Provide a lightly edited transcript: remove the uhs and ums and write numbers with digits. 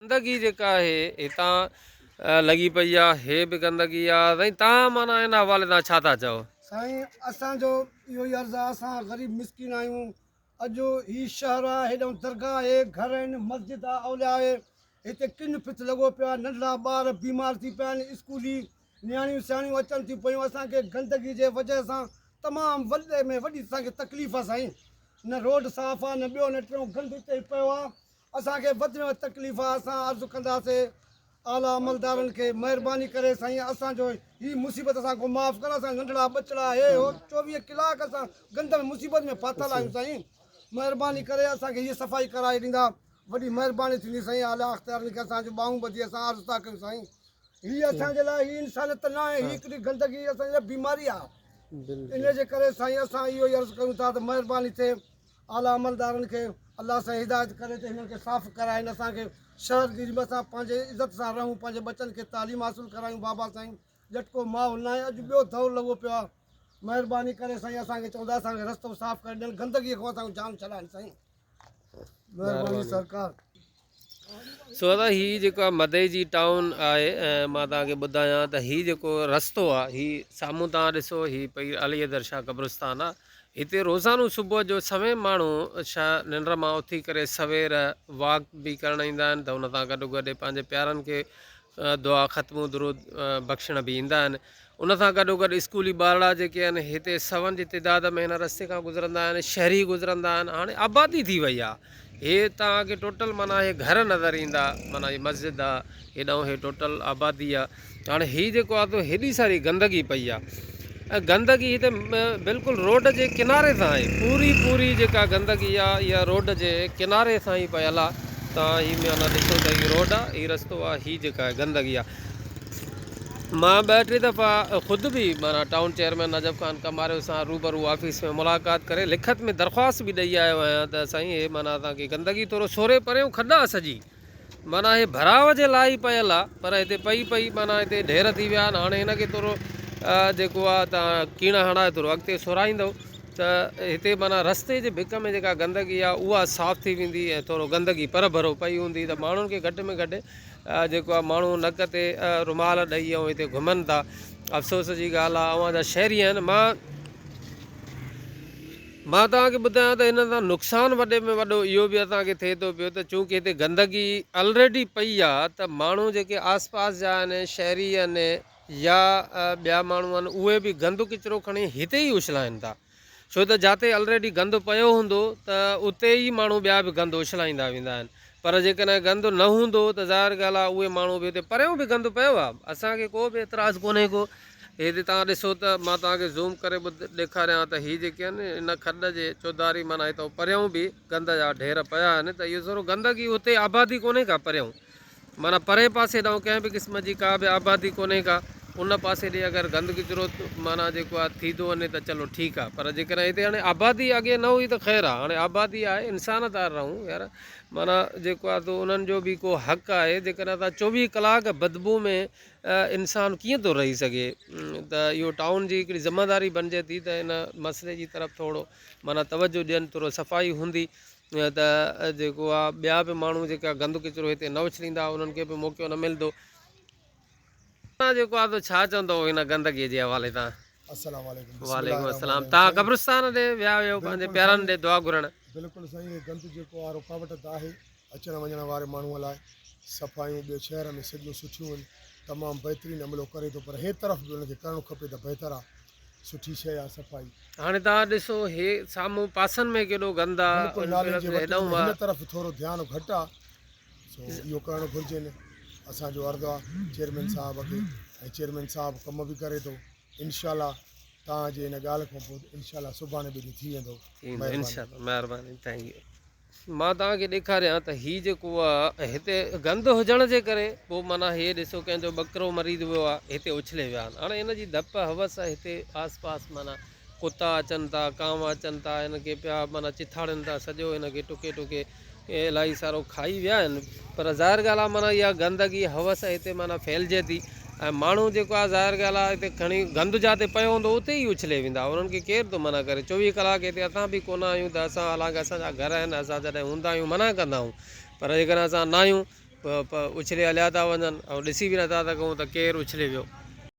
गंदगी जेका आहे हितां लॻी पई आहे, हे बि गंदगी आहे। साईं तव्हां माना हिन हवाले सां छा था चओ? साईं असांजो इहो ई अर्ज़ु आहे, असां ग़रीब मिसकिन आहियूं। अॼु हीउ शहर आहे, हेॾो दरगाह आहे, घर आहिनि, मस्जिद आहे, औलिया आहे। हिते किन फित लॻो पियो आहे, नंढड़ा ॿार बीमार थी पिया आहिनि, स्कूली नियाणियूं सियाणियूं अचनि थियूं पियूं। असांखे गंदगी जे वजह सां तमामु वॾे में वॾी असांखे तकलीफ़ आहे साईं। न रोड साफ़ आहे, न ॿियो न टियों, गंद हिते ई पियो आहे। असांखे वधि में वधि तकलीफ़ आहे। असां अर्ज़ु कंदासीं आला अमलदारनि खे, महिरबानी करे साईं असांजो हीअ मुसीबत असांखे माफ़ु कर। असां नंढड़ा बचड़ा हे हो 24 कलाक असां गंद में मुसीबत में फाथल आहियूं साईं। महिरबानी करे असांखे हीअ सफ़ाई कराए ॾींदा, वॾी महिरबानी थींदी साईं। आला अख़्तियारनि खे असांजो ॿाहूं ॿधी असां अर्ज़ु था कयूं साईं। हीअ असांजे लाइ हीअ इंसानियत न आहे, हीअ हिकिड़ी गंदगी असांजे लाइ बीमारी आहे। इन जे करे साईं असां इहो ई अर्ज़ु कयूं था त महिरबानी थिए आला अमलदारनि खे अलाह सां हिदायत करे त हिननि खे साफ़ु कराइनि। असांखे शहर जी असां पंहिंजे इज़त सां रहूं, पंहिंजे बचनि खे तालीम हासिलु करायूं। बाबा साईं झटको माहौल न आहे, अॼु ॿियो दौरु लॻो पियो आहे। महिरबानी करे साईं असांखे चवंदा असांखे रस्तो साफ़ु करे ॾियनि, गंदगीअ खां असांखे जान छॾाइनि साईं। महिरबानी सरकार। सो दादा हीअ जेको आहे मदई टाउन आहे, ऐं मां तव्हांखे ॿुधायां त हीअ जेको रस्तो आहे, हीअ साम्हूं तव्हां ॾिसो, हीअ पई अली हैदर शाह क़ब्रिस्तान आहे। हिते रोज़ानो सुबुह जो समय माण्हू छा निंड मां उथी करे सवेर वॉक बि करणु ईंदा आहिनि, त हुन सां गॾो गॾु पंहिंजे प्यारनि खे दुआ ख़त्मु दुरूद बख़्शण बि ईंदा आहिनि। उन सां गॾो गॾु स्कूली ॿारड़ा जेके आहिनि हिते सवनि जी तइदाद में हिन रस्ते खां गुज़रंदा आहिनि, शहरी गुज़रंदा आहिनि। हाणे आबादी थी वई आहे, हे तव्हांखे टोटल माना हे घर नज़र ईंदा, माना हीअ मस्जिद आहे, हेॾां हे टोटल आबादी आहे। हाणे हीअ जेको आहे त हेॾी सारी गंदगी पई आहे, ऐं गंदगी हिते बिल्कुलु रोड जे किनारे सां आहे। पूरी जेका गंदगी आहे इहा रोड जे किनारे सां ई पयल आहे। तव्हां हीअ माना ॾिसो त हीअ रोड आहे, हीअ रस्तो आहे, हीअ जेका आहे गंदगी आहे। मां 2-3 दफ़ा ख़ुदि बि माना टाउन चेयरमैन नजफ़ ख़ान कमारियो सां रूबरू ऑफिस में मुलाक़ात करे लिखत में दरख़्वास्त बि ॾेई आयो आहियां त साईं हे माना असांखे गंदगी थोरो सोरे परियों खॾा सॼी माना हे भराव जे लाइ ई पयल आहे, पर हिते पई माना हिते ढेर थी विया आहिनि। हाणे हिनखे थोरो जेको आहे तव्हां कीण हणाए थोरो अॻिते सोराईंदव त हिते माना रस्ते जे भिक में जेका गंदगी आहे उहा साफ़ु थी वेंदी, ऐं थोरो गंदगी पर भरो पई हूंदी त माण्हुनि खे घटि में घटि जेको आहे माण्हू नक ते रुमाल ॾेई ऐं हिते घुमनि था। अफ़सोस जी ॻाल्हि आहे, अवां जा शहरी आहिनि। मां तव्हांखे ॿुधायां त हिन सां नुक़सानु वॾे में वॾो इहो बि असांखे थिए थो पियो त चूंकि हिते गंदगी ऑलरेडी पई आहे, त माण्हू जेके आस पास जा आहिनि, शहरी आहिनि या ॿिया माण्हू आहिनि, उहे बि गंद किचिरो खणी हिते ई उछलाइनि था। छो त जिते ऑलरेडी गंद पियो हूंदो त उते ई माण्हू ॿिया बि गंद उछलाईंदा वेंदा आहिनि। पर जेकॾहिं गंद न हूंदो त ज़ाहिर ॻाल्हि आहे उहे माण्हू बि हिते परियों बि गंद पियो आहे, असांखे को बि एतिराज़ु कोन्हे को। हिते तव्हां ॾिसो त मां तव्हांखे ज़ूम करे ॾेखारियां त हीअ जेके आहिनि इन खॾ जे चौधारी माना हितां परियों बि गंद जा ढेर पिया आहिनि। त इहो थोरो गंदगी हुते आबादी कोन्हे का परियों, माना परे पासे ॾांहुं कंहिं बि क़िस्म जी का बि आबादी कोन्हे का। उन पासे ॾे अगरि गंद किचिरो माना जेको आहे थी थो वञे त चलो ठीकु आहे, पर जेकॾहिं हिते हाणे आबादी अॻे न हुई त ख़ैरु आहे, हाणे आबादी आहे, इंसान था रहूं यार, माना जेको आहे त उन्हनि जो बि को हक़ु आहे। जेकॾहिं तव्हां 24 कलाक बदबू में इंसानु कीअं थो रही सघे, त इहो टाउन जी हिकिड़ी ज़िमेदारी बणिजे थी त इन मसइले जी तरफ़ थोरो माना तवजो ॾियनि, थोरो सफ़ाई हूंदी त जेको आहे ॿिया बि माण्हू जेका गंद किचिरो हिते न उछलींदा, उन्हनि खे बि मौक़ो न मिलंदो। जेको आहे त छा चवंदो हिन गंदगीअ जे हवाले तां? अस्सलाम वालेकुम। वालेकुम अस्सलाम। तव्हां क़ब्रिस्तान ते विया हुयो पंहिंजे प्यारनि ॾे दुआ घुरणु? बिल्कुलु साईं, गंद जेको आहे रुकावट त आहे अचण वञण वारे माण्हूअ लाइ। सफ़ाइयूं ॿियो शहर में सॼियूं सुठियूं आहिनि, तमामु बहितरीनु अमलो करे थो, पर हे तरफ़ बि हुनखे करणु खपे त बहितरु आहे, सुठी शइ आहे सफ़ाई। हाणे तव्हां ॾिसो हे साम्हूं पासनि में केॾो गंद आहे, हिन तरफ़ थोरो ध्यानु घटि आहे, सो इहो करणु घुरिजे। असांजो अर्ज़ु आहे चेयरमैन साहिब खे, ऐं चेयरमैन साहिबु कमु बि करे थो। इनशाला तव्हांजे हिन ॻाल्हि खां पोइ इनशाला सुभाणे बि थी वेंदो। महिरबानी, थैंक यू। मां तव्हांखे ॾेखारियां त हीअ जेको आहे हिते गंद हुजण जे करे पोइ माना हे ॾिसो कंहिंजो ॿकरो मरी वियो आहे, हिते उछले विया आहिनि। हाणे हिन जी धप हवस आहे, हिते आस पास माना कुता अचनि था, कांव अचनि था, हिनखे पिया माना चिथाड़नि था, सॼो हिनखे टुके इलाही सारो खाई विया आहिनि। पर ज़ाहिर ॻाल्हि आहे माना इहा गंदगी हवस हिते माना फैलिजे थी, ऐं माण्हू जेको आहे ज़ाहिर ॻाल्हि आहे हिते खणी गंद जिते पियो हूंदो उते ई उछले वेंदा, उन्हनि खे केरु थो मना करे। 24 कलाक हिते असां बि कोन आहियूं त असां हालांकि असांजा घर आहिनि, असां जॾहिं हूंदा आहियूं मना कंदा आहियूं, पर जेकॾहिं असां न आहियूं उछले हलिया था वञनि ऐं ॾिसी बि नथा सघूं त केरु उछले वियो।